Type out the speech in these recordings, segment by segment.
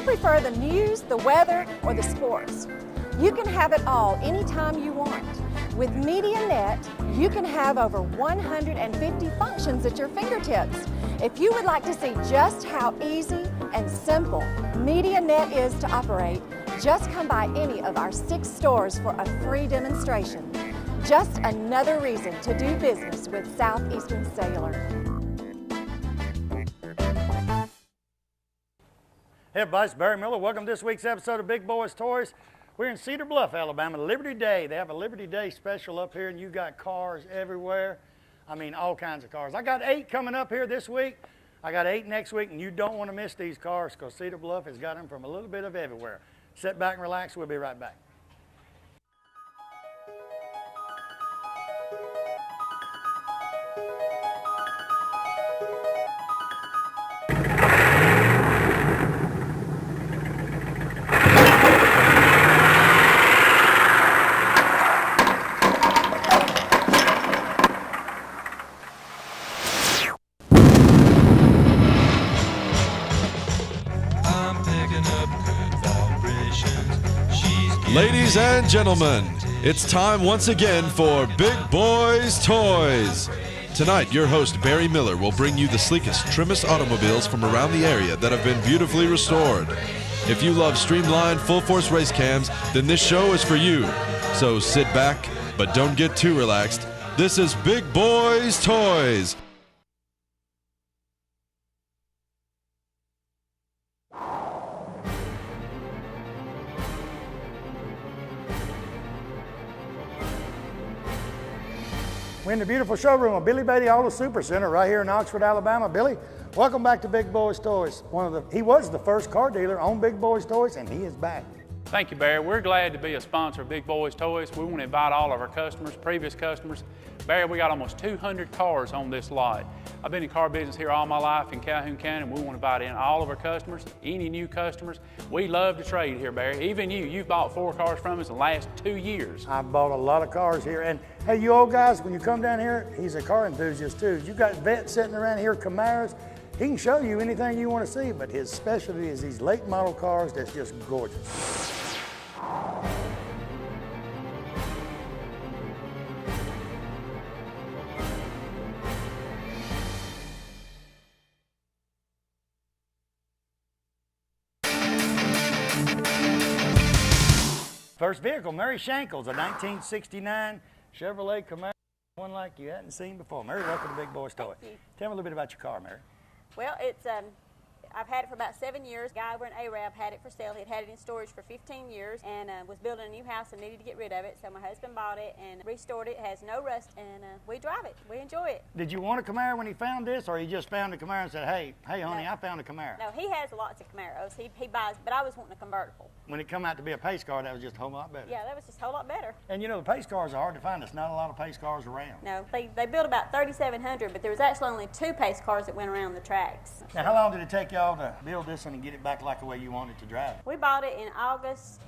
prefer the news, the weather, or the sports? You can have it all anytime you want. With MediaNet, you can have over 150 functions at your fingertips. If you would like to see just how easy and simple MediaNet is to operate, just come by any of our 6 stores for a free demonstration. Just another reason to do business with Southeastern Cellular. Hey everybody, it's Barry Miller. Welcome to this week's episode of Big Boys Toys. We're in Cedar Bluff, Alabama, Liberty Day. They have a Liberty Day special up here and you got cars everywhere. I mean, all kinds of cars. I got 8 coming up here this week. I got 8 next week, and you don't want to miss these cars because Cedar Bluff has got them from a little bit of everywhere. Sit back and relax. We'll be right back. Ladies and gentlemen, it's time once again for Big Boys Toys. Tonight, your host Barry Miller will bring you the sleekest, trimmest automobiles from around the area that have been beautifully restored. If you love streamlined, full-force race cams, then this show is for you. So sit back, but don't get too relaxed. This is Big Boys Toys. We're in the beautiful showroom of Billy Beatty Auto Super Center right here in Oxford, Alabama. Billy, welcome back to Big Boys Toys. He was the first car dealer on Big Boys Toys, and he is back. Thank you, Barry. We're glad to be a sponsor of Big Boys Toys. We want to invite all of our customers, previous customers. Barry, we got almost 200 cars on this lot. I've been in car business here all my life in Calhoun County, and we want to invite in all of our customers, any new customers. We love to trade here, Barry. Even you've bought 4 cars from us in the last 2 years. I've bought a lot of cars here, and hey, you old guys, when you come down here, he's a car enthusiast too. You got vets sitting around here, Camaros. He can show you anything you want to see, but his specialty is these late model cars that's just gorgeous. First vehicle, Mary Shankles, a 1969 Chevrolet Camaro, one like you hadn't seen before. Mary, welcome to Big Boys Toy. Tell me a little bit about your car, Mary. Well, it's I've had it for about 7 years. A guy over in Arab had it for sale. He'd had it in storage for 15 years and was building a new house and needed to get rid of it. So my husband bought it and restored it. It has no rust, and we drive it. We enjoy it. Did you want a Camaro when he found this, or he just found a Camaro and said, hey, honey, No. I found a Camaro? No, he has lots of Camaros. He buys, but I was wanting a convertible. When it come out to be a pace car, that was just a whole lot better. Yeah, that was just a whole lot better. And you know, the pace cars are hard to find. There's not a lot of pace cars around. No, they built about 3,700, but there was actually only 2 pace cars that went around the tracks. Now, how long did it take y'all to build this and get it back like the way you wanted to drive it? We bought it in August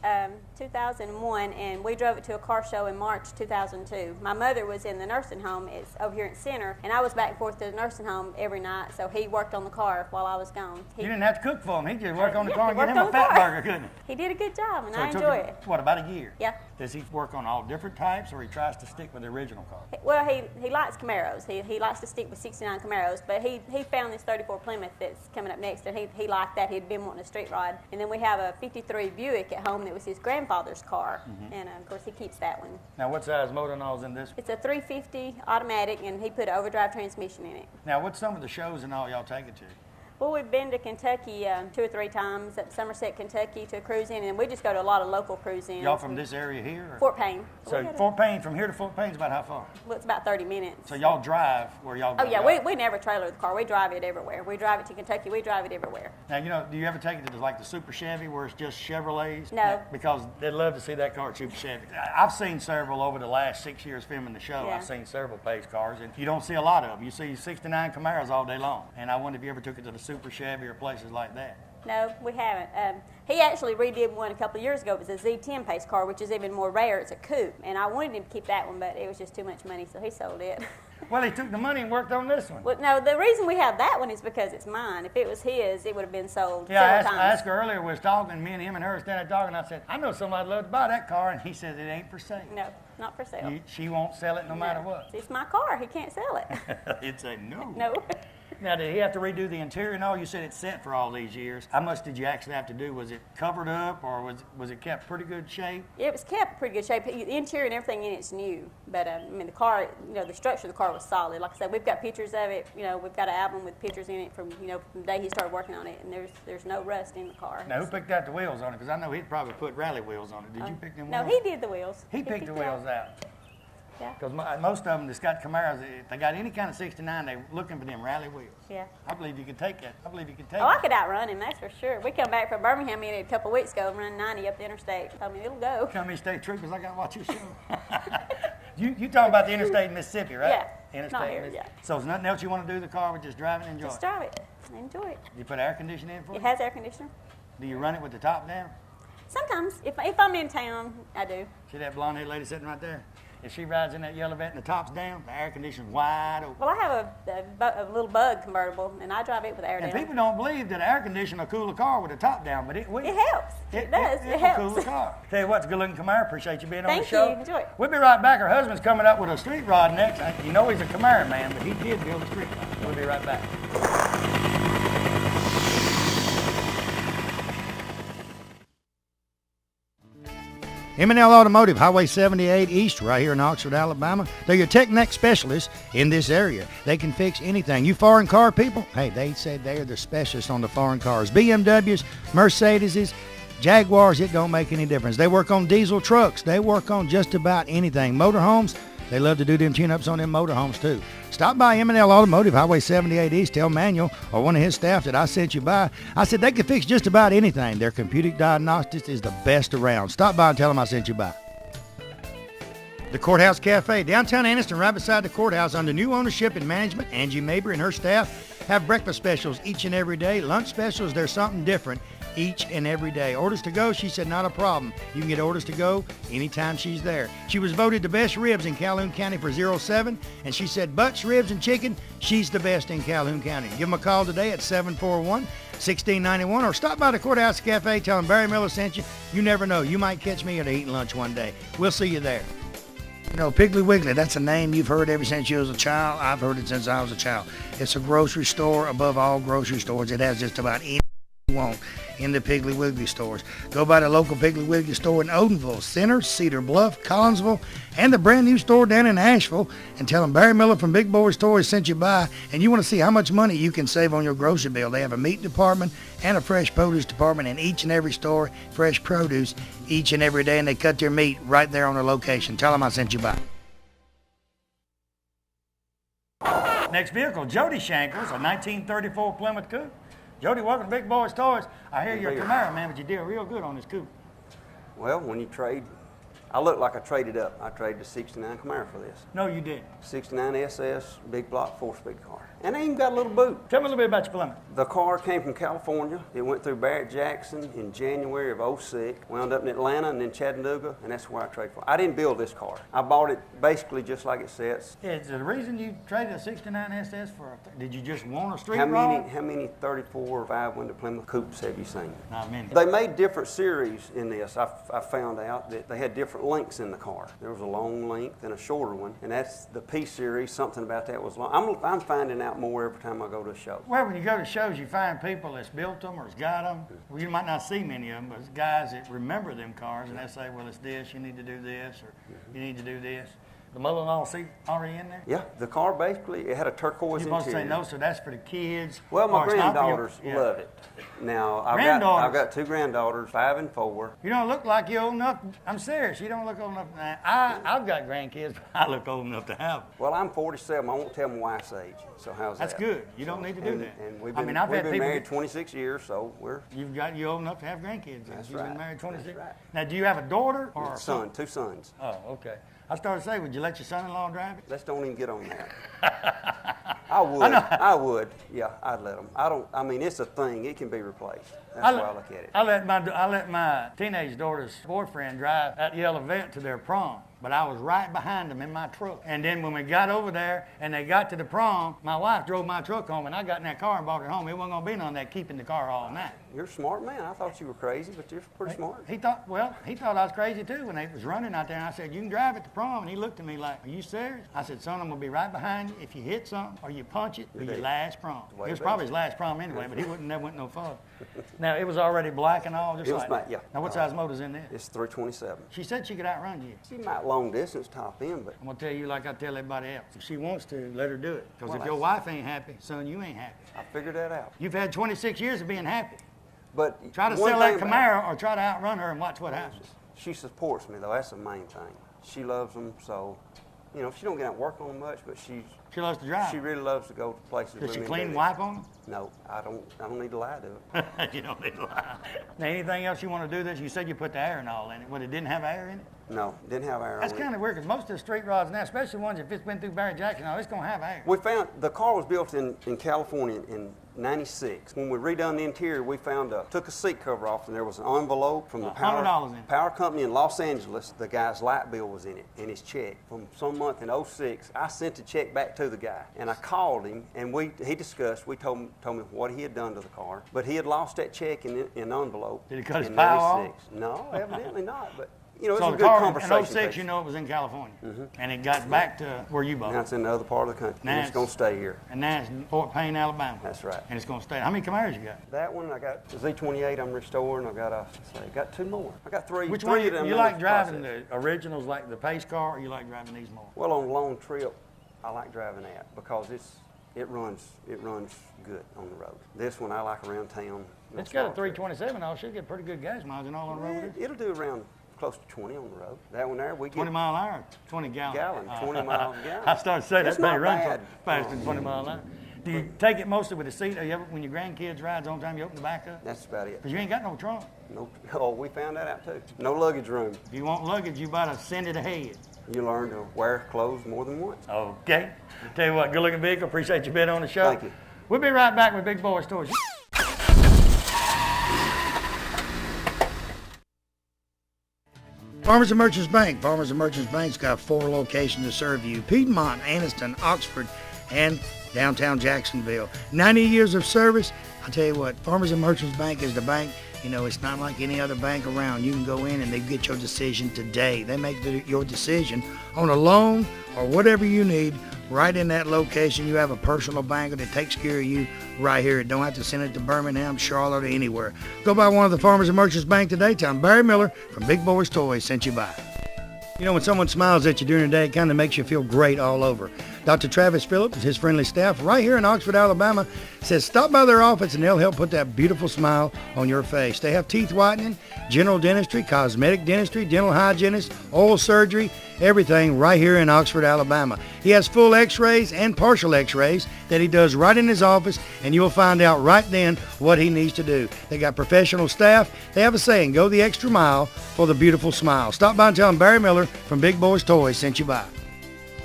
2001, and we drove it to a car show in March 2002. My mother was in the nursing home. It's over here in Center, and I was back and forth to the nursing home every night, so he worked on the car while I was gone. You didn't have to cook for him. He just worked on the Yeah, car he and get worked him a on the fat car. burger, couldn't he? He did a good job, and So I it took enjoy him, it. what, about a year? Yeah. Does he work on all different types, or he tries to stick with the original car? Well, he likes Camaros. He likes to stick with 69 Camaros, but he found this 34 Plymouth that's coming up next, and he liked that. He'd been wanting a street rod. And then we have a 53 Buick at home that was his grandfather's car, and of course he keeps that one. Now, what size motor and all is in this? It's a 350 automatic, and he put an overdrive transmission in it. Now, what's some of the shows and all y'all take it to? Well, we've been to Kentucky 2 or 3 times, at Somerset, Kentucky, to a cruise-in, and we just go to a lot of local cruise-ins. Y'all from this area here? Or? Fort Payne. So Fort Payne, from here to Fort Payne is about how far? Well, it's about 30 minutes. So y'all drive where y'all go? Oh, yeah, right? we never trailer the car. We drive it everywhere. We drive it to Kentucky. We drive it everywhere. Now, you know, do you ever take it to like the Super Chevy where it's just Chevrolets? No. Because they'd love to see that car at Super Chevy. I've seen several over the last 6 years filming the show. Yeah. I've seen several pace cars, and you don't see a lot of them. You see 69 Camaros all day long. And I wonder if you ever took it to the Super Chevy or places like that. No, we haven't. He actually redid one a couple of years ago. It was a Z10 pace car, which is even more rare. It's a coupe, and I wanted him to keep that one, but it was just too much money, so he sold it. Well, he took the money and worked on this one. Well, no, the reason we have that one is because it's mine. If it was his, it would have been sold Yeah, I several asked times. her earlier, we was talking, me and him and her were standing there talking, I said, I know somebody'd love to buy that car, and he says it ain't for sale. No, not for sale. She won't sell it no matter what. It's my car. He can't sell it. He'd say no. No. Now, did he have to redo the interior and all? You said it's set for all these years. How much did you actually have to do? Was it covered up, or was it kept pretty good shape? It was kept in pretty good shape. The interior and everything in it's new. But, I mean, the car, the structure of the car was solid. Like I said, we've got pictures of it. We've got an album with pictures in it from the day he started working on it. And there's no rust in the car. Now, who picked out the wheels on it? Because I know he'd probably put rally wheels on it. Did you pick them No, wheels? he did the wheels. He picked the wheels out. Yeah. Because most of them that's got Camaros, if they got any kind of 69, they're looking for them rally wheels. Yeah. I believe you could take that. I believe you could take Oh, I it. could outrun him, that's for sure. We come back from Birmingham a couple of weeks ago and run 90 up the interstate. I mean, it'll go. Come here, state troopers, I got to watch your show. you talking about the interstate in Mississippi, right? Yeah, Interstate not in here, Mississippi. yeah. So there's nothing else you want to do with the car, but just drive and enjoy Just it? drive it. Enjoy it. You put air conditioning in for It it? has air conditioner. Do you run it with the top down? Sometimes, if I'm in town, I do. See that blonde-haired lady sitting right there? If she rides in that yellow vet and the top's down, the air conditioner's wide open. Well, I have a little Bug convertible, and I drive it with air And down. people don't believe that an air conditioner will cool a car with the top down, but it will. It helps. It does. It will helps. cool the car. Tell you what, it's a good-looking Camaro. Appreciate you being on the Thank show. you. Enjoy it. We'll be right back. Her husband's coming up with a street rod next. You know he's a Camaro man, but he did build a street rod. We'll be right back. M&L Automotive, Highway 78 East, right here in Oxford, Alabama. They're your Tech-Neck specialists in this area. They can fix anything. You foreign car people? Hey, they said they're the specialists on the foreign cars. BMWs, Mercedes, Jaguars, it don't make any difference. They work on diesel trucks. They work on just about anything. Motorhomes, they love to do them tune-ups on them motorhomes too. Stop by M&L Automotive, Highway 78 East. Tell Manuel or one of his staff that I sent you by. I said they can fix just about anything. Their computer diagnostics is the best around. Stop by and tell them I sent you by. The Courthouse Cafe, downtown Anniston, right beside the courthouse, under new ownership and management. Angie Mabry and her staff have breakfast specials each and every day. Lunch specials, there's something different each and every day. Orders to go, she said, not a problem. You can get orders to go anytime she's there. She was voted the best ribs in Calhoun County for 07, and she said butts, ribs, and chicken, she's the best in Calhoun County. Give them a call today at 741-1691, or stop by the Courthouse Cafe, tell them Barry Miller sent you. You never know, you might catch me at eating lunch one day. We'll see you there. You know, Piggly Wiggly, that's a name you've heard ever since you was a child. I've heard it since I was a child. It's a grocery store above all grocery stores. It has just about anything you want in the Piggly Wiggly stores. Go by the local Piggly Wiggly store in Odenville, Center, Cedar Bluff, Collinsville, and the brand new store down in Asheville, and tell them Barry Miller from Big Boyz Toyz sent you by, and you want to see how much money you can save on your grocery bill. They have a meat department and a fresh produce department in each and every store, fresh produce each and every day, and they cut their meat right there on their location. Tell them I sent you by. Next vehicle, Jody Shankles, a 1934 Plymouth Coupe. Jody, welcome to Big Boyz Toyz. I hear you're a Camaro man, but you did real good on this coupe. Well, when you trade, I look like I traded up. I traded the 69 Camaro for this. No, you didn't. 69 SS, big block, 4-speed car. And I even got a little boot. Tell me a little bit about your Plymouth. The car came from California. It went through Barrett-Jackson in January of 06. Wound up in Atlanta and then Chattanooga, and that's where I traded for. I didn't build this car. I bought it basically just like it says. Yeah, is the reason you traded a 69 SS for did you just want a street How rod? many 34 5-window Plymouth coupes have you seen? Not many. They made different series in this. I found out that they had different lengths in the car. There was a long length and a shorter one, and that's the P series. Something about that was long. I'm finding out more every time I go to a show. Well, when you go to shows, you find people that's built them or has got them. Well, you might not see many of them, but it's guys that remember them cars, and they say, well, it's this, you need to do this, or you need to do this. The mother-in-law seat already in there? Yeah, the car basically, it had a turquoise You're supposed to interior. say no, so that's for the kids. Well, my or it's not for your- granddaughters yeah. love it. Now, I've Granddaughters? got 2 granddaughters, 5 and 4. You don't look like you're old enough. I'm serious. You don't look old enough. I've got grandkids, but I look old enough to have them. Well, I'm 47. I won't tell my wife's age. So how's That's that? good. You don't need to do that. And we've I been, mean, I've we've had been people married get- 26 years, so we're You old enough to have grandkids. That's You've right. been married 26. That's right. Now, do you have a daughter or a son, 2 sons. Oh, okay. I started to say, would you let your son-in-law drive it? Let's don't even get on that. I would. I would. Yeah, I'd let them. I mean, it's a thing. It can be replaced. That's why I look at it. I let my teenage daughter's boyfriend drive that yellow Vet to their prom. but I was right behind them in my truck. And then when we got over there and they got to the prom, my wife drove my truck home, and I got in that car and brought it home. It wasn't going to be none of that keeping the car all night. You're a smart man. I thought you were crazy, but you're pretty smart. He thought I was crazy too when they was running out there. And I said, you can drive at the prom. And he looked at me like, are you serious? I said, son, I'm going to be right behind you. If you hit something or you punch it, it'll be your last prom. It was probably his last prom anyway, but he never went no further. Now, it was already black and all, just like that. Yeah. Now, what size motor's in there? It's 327. She said she could outrun you. She might long distance top end, but I'm going to tell you like I tell everybody else. If she wants to, let her do it. Because Well, if your wife ain't happy, son, you ain't happy. I figured that out. You've had 26 years of being happy. But Try to one sell that thing about- Camaro or try to outrun her and watch what happens. She supports me, though. That's the main thing. She loves them, so, you know, she don't get out and work on them much, but She loves to drive. she really loves to go to places Does with she me. clean and and do wipe on them? No, I don't need to lie to it. You don't need to lie. Now, anything else you want to do this? You said you put the air and all in it. Well, it didn't have air in it? No, didn't have air That's on it. kind of weird because most of the street rods now, especially ones if it's been through Barry Jackson, it's going to have air. We found the car was built in California in '96. When we redone the interior, we took a seat cover off, and there was an envelope from the $100 in it. power company in Los Angeles. The guy's light bill was in it, and his check from some month in '06. I sent the check back to the guy, and I called him, and he discussed. We told me what he had done to the car, but he had lost that check in an envelope. Did he cut his in power off? '96. No, evidently not. But you know, it So was the a good car conversation. in '06, piece. you know it was in California. And it got back to where you bought Now it. it's in the other part of the country. Now And it's going to stay here. And now it's in Fort Payne, Alabama. That's right. And it's going to stay. How many Camaros you got? That one, I got the Z28 I'm restoring. I've got got two more. I got three. Which three one of them you in like the driving, process. the originals like the pace car, or you like driving these more? Well, on a long trip, I like driving that because it runs good on the road. This one I like around town. It's got a 327 on. Should get pretty good gas mileage and all on the road with it. It'll do around close to 20 on the road. That one there, we get 20 mile an hour, 20 gallon. 20 miles a gallon. I started to say It's that may not run bad. faster than 20 mile an hour. Do you take it mostly with the seat? Or you ever, when your grandkids ride, the only time you open the back up? That's about it. Because you ain't got no trunk. No, oh, we found that out too. No luggage room. If you want luggage, you better send it ahead. You learn to wear clothes more than once. Okay. Tell you what, good looking vehicle. Appreciate you being on the show. Thank you. We'll be right back with Big Boyz Toyz. Farmers and Merchants Bank. Farmers and Merchants Bank's got 4 locations to serve you: Piedmont, Anniston, Oxford, and downtown Jacksonville. 90 years of service. I'll tell you what, Farmers and Merchants Bank is the bank. You know, it's not like any other bank around. You can go in and they get your decision today. They make your decision on a loan or whatever you need right in that location. You have a personal banker that takes care of you right here. Don't have to send it to Birmingham, Charlotte, or anywhere. Go by one of the Farmers and Merchants Bank today. Tell them Barry Miller from Big Boyz Toyz sent you by. You know, when someone smiles at you during the day, it kind of makes you feel great all over. Dr. Travis Phillips and his friendly staff right here in Oxford, Alabama, says stop by their office and they'll help put that beautiful smile on your face. They have teeth whitening, general dentistry, cosmetic dentistry, dental hygienist, oral surgery, everything right here in Oxford, Alabama. He has full x-rays and partial x-rays that he does right in his office, and you'll find out right then what he needs to do. They got professional staff. They have a saying, go the extra mile for the beautiful smile. Stop by and tell him Barry Miller from Big Boyz Toyz sent you by.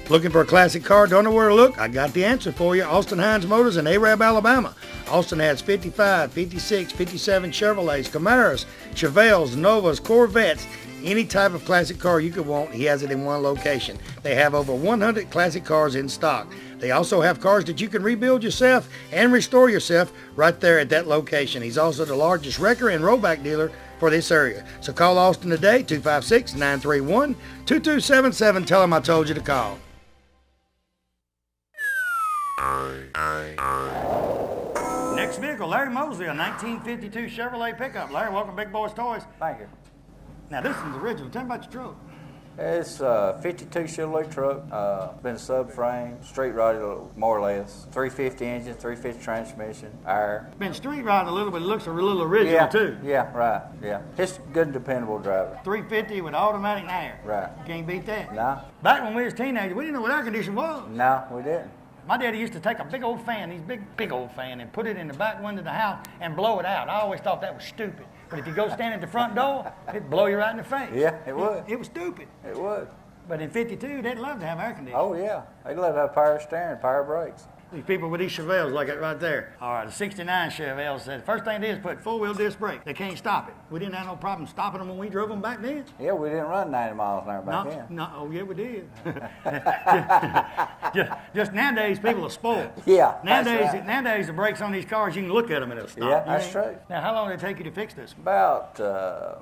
Looking for a classic car? Don't know where to look? I got the answer for you. Austin Hines Motors in Arab, Alabama. Austin has 55, 56, 57 Chevrolets, Camaros, Chevelles, Novas, Corvettes, any type of classic car you could want. He has it in one location. They have over 100 classic cars in stock. They also have cars that you can rebuild yourself and restore yourself right there at that location. He's also the largest wrecker and rollback dealer for this area. So call Austin today, 256-931-2277. Tell him I told you to call. Next vehicle, Larry Mosley, a 1952 Chevrolet pickup. Larry, welcome to Big Boyz Toyz. Thank you. Now, this is original. Tell me about your truck. It's a 52 Chevrolet truck, been subframe, street rotted more or less. 350 engine, 350 transmission, air. Been street riding a little bit. It looks a little original, too. Yeah, right, yeah. Just good and dependable driver. 350 with automatic and air. Right. Can't beat that. No, Back when we was teenagers, we didn't know what air conditioning was. no, we didn't. My daddy used to take a big old fan, big old fan, and put it in the back window of the house and blow it out. I always thought that was stupid. But if you go stand at the front door, it'd blow you right in the face. Yeah, it would. It was stupid. It would. But in 52, they'd love to have air conditioning. Oh, yeah. They let have power steering, power brakes. These people with these Chevelles like it right there. All right, the 69 Chevelle said, first thing they did is put four-wheel disc brake. They can't stop it. We didn't have no problem stopping them when we drove them back then. Yeah, we didn't run 90 miles an hour back then. No, oh yeah, we did. just nowadays, people are spoiled. Yeah, Nowadays, that's right. nowadays the brakes on these cars, you can look at them and it'll stop. Yeah, You that's ain't- true. Now, how long did it take you to fix this? About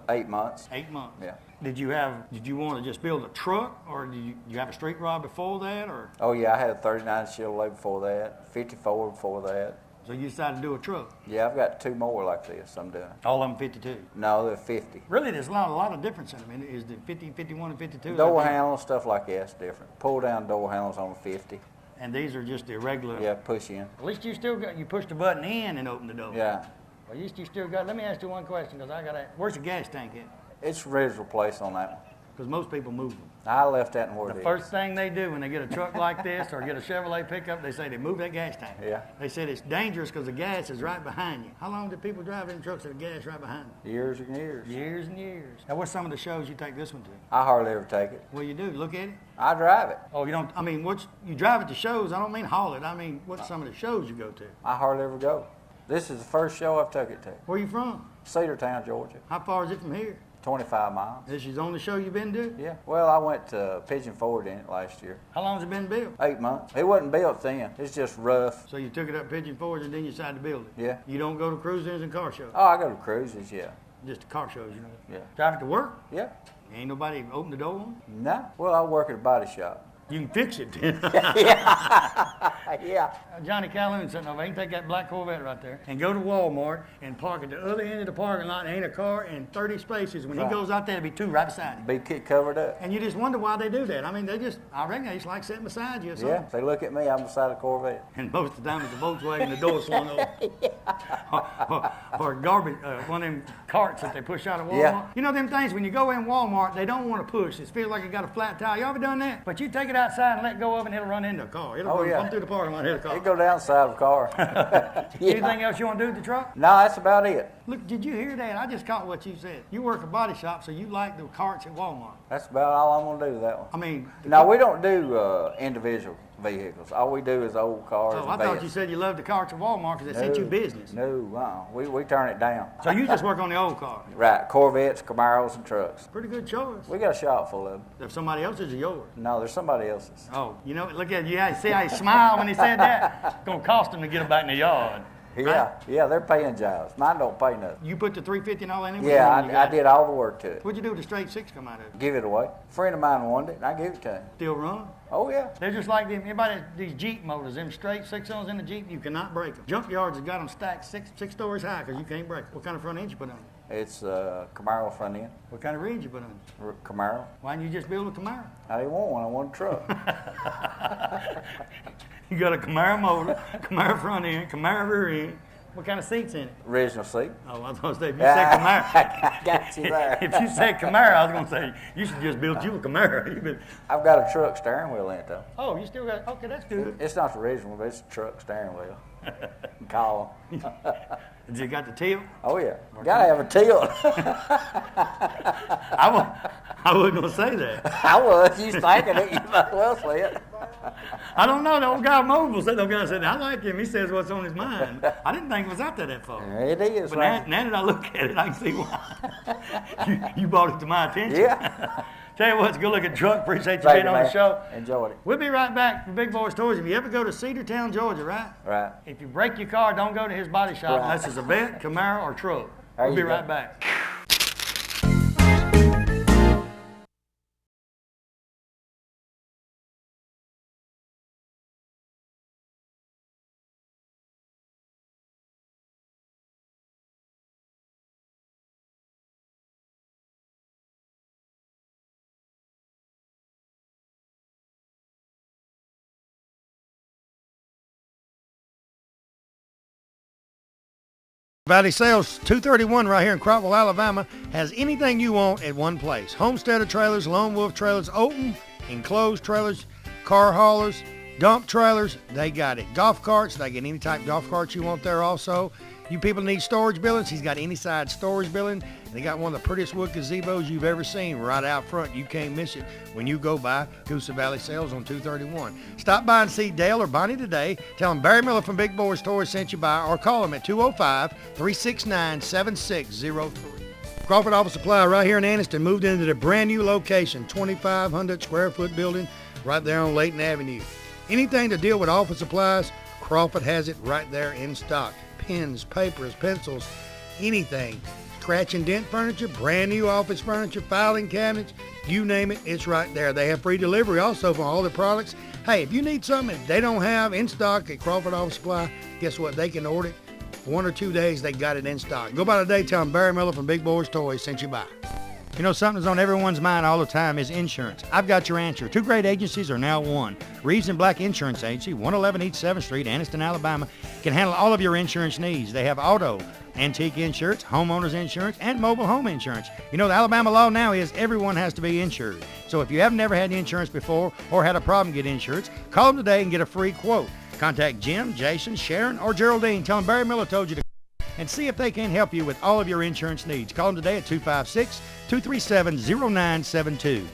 8 months. 8 months. Yeah. Did you want to just build a truck, or did you have a street rod before that, or Oh yeah, I had a 39 Chevrolet before that, 54 before that. so you decided to do a truck? Yeah, I've got 2 more like this I'm doing. All of them 52. No, they're 50. Really, there's a lot of difference in them. I mean, is the 50, 51, and 52? Door like that? handles, stuff like that's different. Pull down door handles on the 50. And these are just the regular. Yeah, push in. At least you still got, you push the button in and open the door. Yeah. Well, you still got, let me ask you one question, because where's the gas tank at? It's ready to replace on that one. Because most people move them. I left that in where The it is. first thing they do when they get a truck like this or get a Chevrolet pickup, they say they move that gas tank. Yeah. They said it's dangerous because the gas is right behind you. How long do people drive in trucks with the gas right behind them? Years and years. Years and years. Now, what's some of the shows you take this one to? I hardly ever take it. Well, you do. Look at it. I drive it. Oh, you don't, I mean, you drive it to shows. I don't mean haul it. I mean, what's some of the shows you go to? I hardly ever go. This is the first show I've took it to. Where you from? Cedartown, Georgia. How far is it from here? 25 miles. This is the only show you've been to? Yeah. Well, I went to Pigeon Forward in it last year. How long has it been built? 8 months. It wasn't built then. It's just rough. So you took it up Pigeon Forge and then you decided to build it? Yeah. You don't go to cruise-ins and car shows? Oh, I go to cruises, yeah. Just the car shows, you know? Yeah. Drive it to work? Yeah. Ain't nobody open the door on it? No. Well, I work at a body shop. You can fix it then. Yeah. Johnny Calhoun sitting over, he can take that black Corvette right there and go to Walmart and park at the other end of the parking lot. Ain't a car in 30 spaces. When he Right. goes out there, there'll be two right beside him. Be covered up. And you just wonder why they do that. I mean, I reckon they just like sitting beside you or something. Yeah. They look at me, I'm beside a Corvette. And most of the time it's a Volkswagen, the door swung open. Or garbage, one of them carts that they push out of Walmart. Yeah. You know them things, when you go in Walmart, they don't want to push. It feels like it got a flat tire. You ever done that? But you take it outside and let go of it and it'll run into a car. It'll come through the parking lot and hit a car. It go down the side of a car. Anything else you want to do with the truck? No, that's about it. Look, did you hear that? I just caught what you said. You work a body shop, so you like the carts at Walmart. That's about all I'm gonna do with that one. I mean... No, we don't do individual vehicles. All we do is old cars. Oh, and I thought vans. you said you loved the carts at Walmart because they sent you business. No, we turn it down. So you just work on the old cars. Right, Corvettes, Camaros, and trucks. Pretty good choice. We got a shop full of them. If somebody else's or yours. No, there's somebody else's. Oh, you know, look at you. See how he smiled when he said that? It's going to cost him to get them back in the yard. Yeah, yeah, they're paying jobs. Mine don't pay nothing. You put the 350 and all in it? Yeah, I did all the work to it. What'd you do with the straight six come out of it? Give it away. A friend of mine wanted it, and I gave it to him. Still run? Oh, yeah. They're just like them. Anybody, these Jeep motors, them straight six cylinders in the Jeep, you cannot break them. Junkyards have got them stacked six stories high because you can't break them. What kind of front end you put on it? It's Camaro front end. What kind of rims you put on it? Camaro. Why didn't you just build a Camaro? I didn't want one. I want a truck. You got a Camaro motor, Camaro front end, Camaro rear end. What kind of seats in it? Original seat. Oh, I was going to say, if you said Camaro. Got you there. If you said Camaro, I was going to say, you should just build you a Camaro. I've got a truck steering wheel in it, though. Oh, you still got, okay, that's good. It's not the original, but it's a truck steering wheel. Call 'em. Did you got the tilt? Oh, yeah. Gotta have a tilt. I wasn't going to say that. I was. You thinking it. You might well say it. I don't know. The old guy mobile said, the guy said, I like him. He says what's on his mind. I didn't think it was out there that far. It is, But right? now that I look at it, I can see why. you brought it to my attention. Yeah. Tell you what, it's a good looking truck. Appreciate you Thank being you, on the man. show. Enjoyed it. We'll be right back for Big Boyz Toys. If you ever go to Cedartown, Georgia, right? Right. If you break your car, don't go to his body shop Right. unless it's a vet, Camaro, or truck. There We'll be you go. right back. Valley Sales 231 right here in Crockwell, Alabama has anything you want at one place. Homesteader trailers, Lone Wolf trailers, open, enclosed trailers, car haulers, dump trailers, they got it. Golf carts, they get any type of golf carts you want there also. You people need storage buildings, he's got any side storage building. And they got one of the prettiest wood gazebos you've ever seen right out front. You can't miss it when you go by Coosa Valley Sales on 231. Stop by and see Dale or Bonnie today. Tell them Barry Miller from Big Boyz Toys sent you by, or call them at 205-369-7603. Crawford Office Supply right here in Anniston moved into the brand new location, 2,500 square foot building right there on Layton Avenue. Anything to deal with office supplies, Crawford has it right there in stock. Pens, papers, pencils, anything. Scratch and dent furniture, brand new office furniture, filing cabinets, you name it, it's right there. They have free delivery also for all their products. Hey, if you need something that they don't have in stock at Crawford Office Supply, guess what? They can order it. 1 or 2 days, they got it in stock. Go by today, tell them Barry Miller from Big Boyz Toys sent you by. You know, something that's on everyone's mind all the time is insurance. I've got your answer. 2 great agencies are now one. Reeves and Black Insurance Agency, 111 East 7th Street, Anniston, Alabama, can handle all of your insurance needs. They have auto, antique insurance, homeowners insurance, and mobile home insurance. You know, the Alabama law now is everyone has to be insured. So if you have never had insurance before or had a problem get insurance, call them today and get a free quote. Contact Jim, Jason, Sharon, or Geraldine. Tell them Barry Miller told you to and see if they can help you with all of your insurance needs. Call them today at 256-237-0972.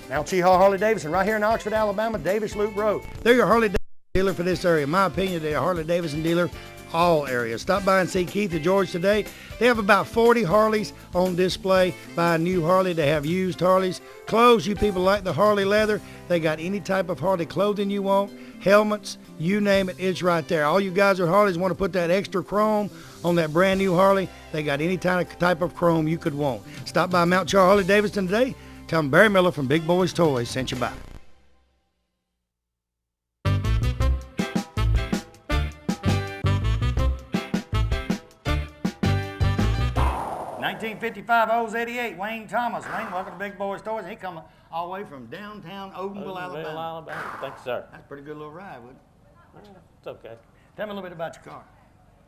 Now, Cheehaw Harley-Davidson, right here in Oxford, Alabama, Davis Loop Road. They're your Harley-Davidson dealer for this area. In my opinion, they're a Harley-Davidson dealer all areas. Stop by and see Keith or George today. They have about 40 Harleys on display. Buy a new Harley. They have used Harleys. Clothes, you people like the Harley leather. They got any type of Harley clothing you want. Helmets, you name it, it's right there. All you guys with Harleys want to put that extra chrome on that brand new Harley. They got any type of chrome you could want. Stop by Mount Char Harley-Davidson today. Tell them Barry Miller from Big Boyz Toys sent you by. 1955 O's 88, Wayne Thomas. Wayne, welcome to Big Boyz Toys. He come all the way from downtown Odenville, Alabama. Thank you, sir. That's a pretty good little ride, wouldn't it? It's okay. Tell me a little bit about your car.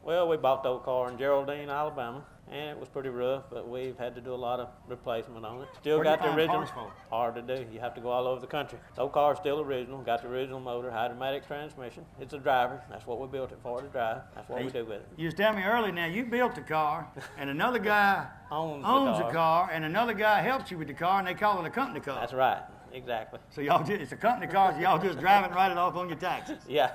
Well, we bought the old car in Geraldine, Alabama, and it was pretty rough, but we've had to do a lot of replacement on it. Still Where do you got the find original. parts for it? Hard to do. You have to go all over the country. The old car's still original. Got the original motor, hydromatic transmission. It's a driver. That's what we built it for, to drive. That's what we do with it. You was telling me earlier now, you built the car, and another guy Owns the car, and another guy helps you with the car, and they call it a company car. That's right. Exactly. So y'all just, it's a company car, so y'all just drive it and write it off on your taxes. Yeah.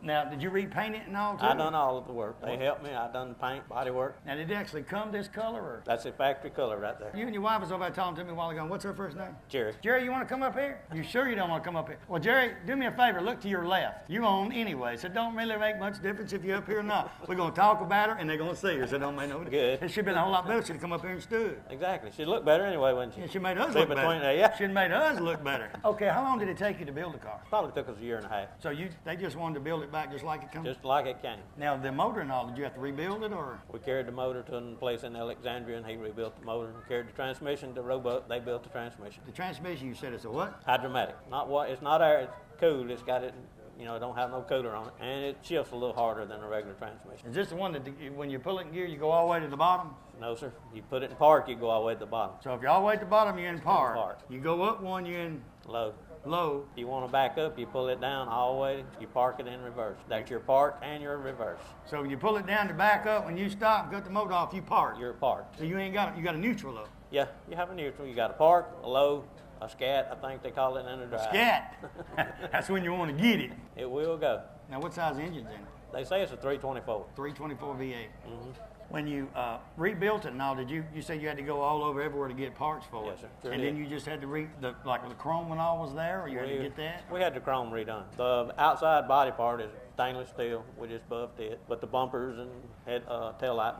Now, did you repaint it and all, too? I done all of the work. They helped me. I done the paint, body work. Now, did it actually come this color, or? That's a factory color right there. You and your wife was over there talking to me a while ago. What's her first name? Jerry. Jerry, you want to come up here? You sure you don't want to come up here? Well, Jerry, do me a favor. Look to your left. You own anyway, so it don't really make much difference if you're up here or not. We're going to talk about her, and they're going to see her, so it don't make no difference. Good. It should have been a whole lot better if she'd have come up here and stood. Exactly. She'd look better anyway, wouldn't she? Yeah, she made us See look between better. there, yeah. She made us look better. Okay, how long did it take you to build the car? Probably took us a year and a half. So they just wanted to build it back just like it comes? Just like it came. Now, the motor and all, did you have to rebuild it, or? We carried the motor to a place in Alexandria, and he rebuilt the motor. We carried the transmission to Roebuck. They built the transmission. The transmission, you said it's a what? Hydromatic. It's not air. It's cool. It's got it. You know, it don't have no cooler on it, and it shifts a little harder than a regular transmission. Is this the one that when you pull it in gear, you go all the way to the bottom? No, sir. You put it in park, you go all the way to the bottom. So if you're all the way at the bottom, you're in park. Park. You go up one, you're in Low. low. If you want to back up, you pull it down all the way. You park it in reverse. That's your park and your reverse. So when you pull it down to back up, when you stop and cut the motor off, you park. You're parked. So you ain't got it. You got a neutral though. Yeah, you have a neutral. You got a park, a low, a scat, I think they call it, and a drive. Scat. That's when you want to get it. It will go. Now, what size engine's in it? They say it's a 324. 324 V8. When you rebuilt it and all, you said you had to go all over everywhere to get parts for it? Yes, sir. Sure And did. then you just had to the chrome and all was there, or you had to get that? We had the chrome redone. The outside body part is stainless steel. We just buffed it. But the bumpers and head tail light,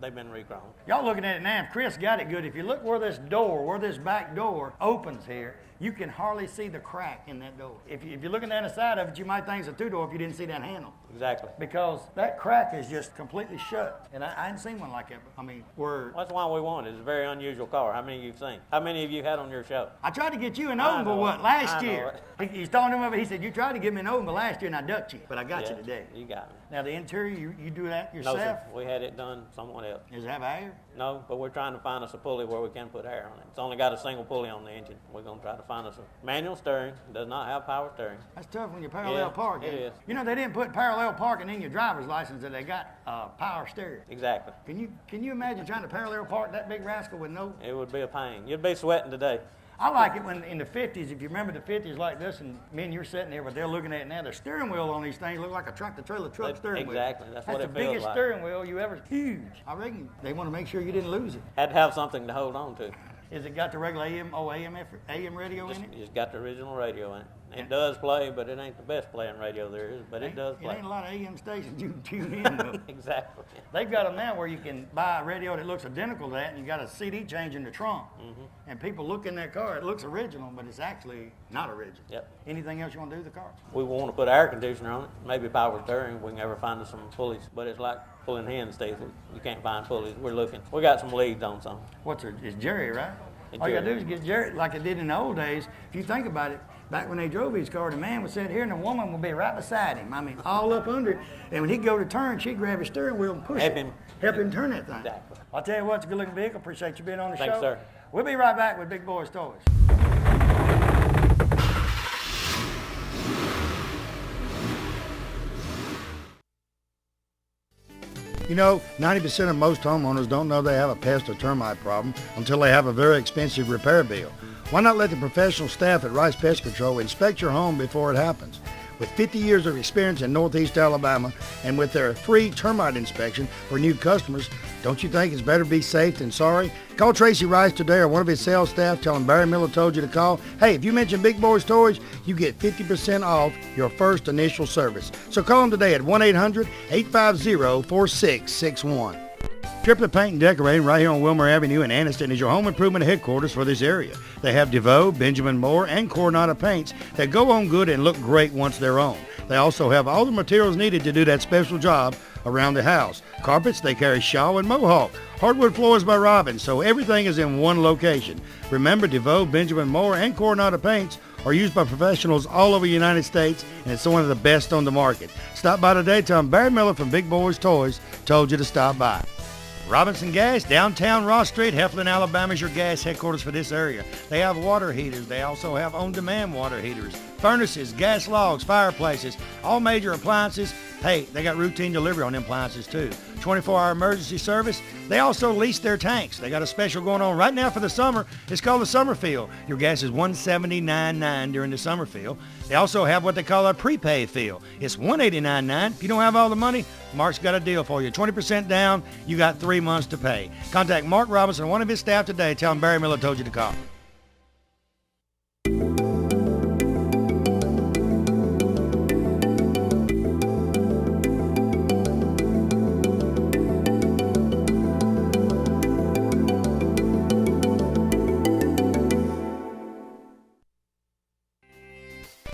they've been re-chromed. Y'all looking at it now, if Chris got it good, if you look where this back door opens here, you can hardly see the crack in that door. If you're looking down the side of it, you might think it's a two-door if you didn't see that handle. Exactly. Because that crack is just completely shut. And I hadn't seen one like that. I mean, That's why we wanted it. It's a very unusual car. How many of you seen? How many of you had on your show? I tried to get you in I Odenville, know what, it. last I know year? He's talking to him, he said, you tried to get me in Odenville last year and I ducked you. But I got Yeah, you today. You got me. Now the interior, you do that No, yourself? sir. We had it done someone else. Does it have air? No, but we're trying to find us a pulley where we can put air on it. It's only got a single pulley on the engine. We're going to try to find us a manual steering. Does not have power steering. That's tough when you're parallel Yeah, parking. it is. You know, they didn't put parallel parking in your driver's license that they got power steering. Exactly. Can you imagine trying to parallel park that big rascal with no? It would be a pain. You'd be sweating today. I like it when in the 50s, if you remember the 50s like this, and me and you're sitting there, but they're looking at it now, the steering wheel on these things look like a tractor-trailer truck steering wheel. Exactly. That's what the it feels biggest like. steering wheel you ever, huge. I reckon they want to make sure you didn't lose it. Had to have something to hold on to. Is it got the regular AM radio in it? It's got the original radio in it. It does play, but it ain't the best playing radio there is, but it does It play. ain't a lot of AM stations you can tune in though. Exactly. They've got them now where you can buy a radio that looks identical to that, and you got a CD change in the trunk. And people look in that car, it looks original, but it's actually not original. Yep. Anything else you want to do with the car? We want to put air conditioner on it, maybe power steering. We can ever find us some pulleys, but it's like pulling hens, Steve. You can't find pulleys. We're looking. We got some leads on some. It's Jerry, right? It's All you gotta do Jerry. is get Jerry, like it did in the old days. If you think about it, back when they drove his car, the man would sit here and the woman would be right beside him. I mean, all up under it. And when he'd go to turn, she'd grab his steering wheel and push Help it. him. Help him turn that thing. Exactly. I'll tell you what, it's a good looking vehicle. Appreciate you being on the Thanks, show. sir. We'll be right back with Big Boyz Toys. You know, 90% of most homeowners don't know they have a pest or termite problem until they have a very expensive repair bill. Why not let the professional staff at Rice Pest Control inspect your home before it happens? With 50 years of experience in Northeast Alabama and with their free termite inspection for new customers, don't you think it's better be safe than sorry? Call Tracy Rice today or one of his sales staff. Tell him Barry Miller told you to call. Hey, if you mention Big Boyz Toys, you get 50% off your first initial service. So call them today at 1-800-850-4661. Triplet Paint and Decorating right here on Wilmer Avenue in Anniston is your home improvement headquarters for this area. They have DeVoe, Benjamin Moore, and Coronado paints that go on good and look great once they're on. They also have all the materials needed to do that special job around the house. Carpets, they carry Shaw and Mohawk. Hardwood floors by Robin, so everything is in one location. Remember, DeVoe, Benjamin Moore, and Coronado paints are used by professionals all over the United States, and it's one of the best on the market. Stop by today. Tell them Barry Miller from Big Boyz Toys told you to stop by. Robinson Gas, downtown Ross Street, Heflin, Alabama is your gas headquarters for this area. They have water heaters. They also have on-demand water heaters, furnaces, gas logs, fireplaces, all major appliances. Hey, they got routine delivery on them appliances too. 24-hour emergency service. They also lease their tanks. They got a special going on right now for the summer. It's called the Summer Fill. Your gas is $179.9 during the summer fill. They also have what they call a prepaid fill. It's $189.9. If you don't have all the money, Mark's got a deal for you. 20% down, you got 3 months to pay. Contact Mark Robinson, one of his staff today. Tell him Barry Miller told you to call.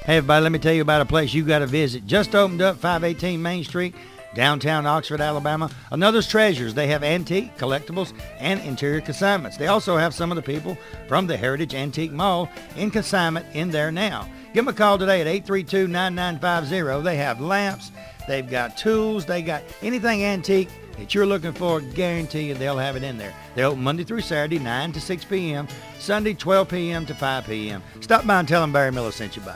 Hey everybody, let me tell you about a place you got to visit. Just opened up, 518 Main Street, downtown Oxford, Alabama. Another's Treasures. They have antique, collectibles, and interior consignments. They also have some of the people from the Heritage Antique Mall in consignment in there now. Give them a call today at 832-9950. They have lamps, they've got tools, they got anything antique that you're looking for. Guarantee you they'll have it in there. They open Monday through Saturday, 9 to 6 p.m., Sunday, 12 p.m. to 5 p.m. Stop by and tell them Barry Miller sent you by.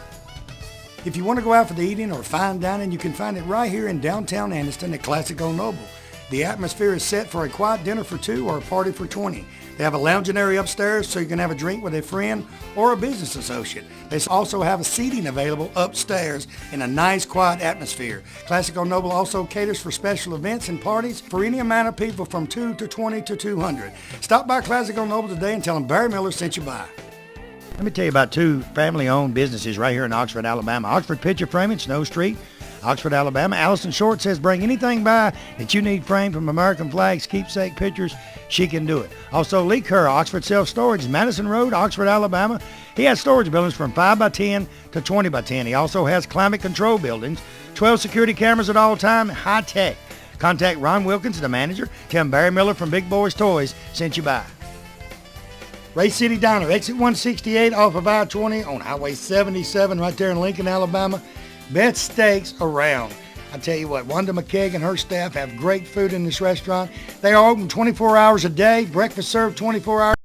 If you want to go out for the eating or fine dining, you can find it right here in downtown Anniston at Classic Old Noble. The atmosphere is set for a quiet dinner for 2 or a party for 20. They have a lounging area upstairs so you can have a drink with a friend or a business associate. They also have a seating available upstairs in a nice quiet atmosphere. Classic Old Noble also caters for special events and parties for any amount of people from 2 to 20 to 200. Stop by Classic Old Noble today and tell them Barry Miller sent you by. Let me tell you about 2 family-owned businesses right here in Oxford, Alabama. Oxford Picture Framing, Snow Street, Oxford, Alabama. Allison Short says bring anything by that you need framed from American flags, keepsake pictures. She can do it. Also, Lee Kerr, Oxford Self-Storage, Madison Road, Oxford, Alabama. He has storage buildings from 5x10 to 20x10. He also has climate control buildings, 12 security cameras at all time, high tech. Contact Ron Wilkins, the manager. Tell him Barry Miller from Big Boyz Toys sent you by. Ray City Diner, exit 168 off of I-20 on Highway 77 right there in Lincoln, Alabama. Best steaks around. I tell you what, Wanda McKeag and her staff have great food in this restaurant. They are open 24 hours a day, breakfast served 24 hours.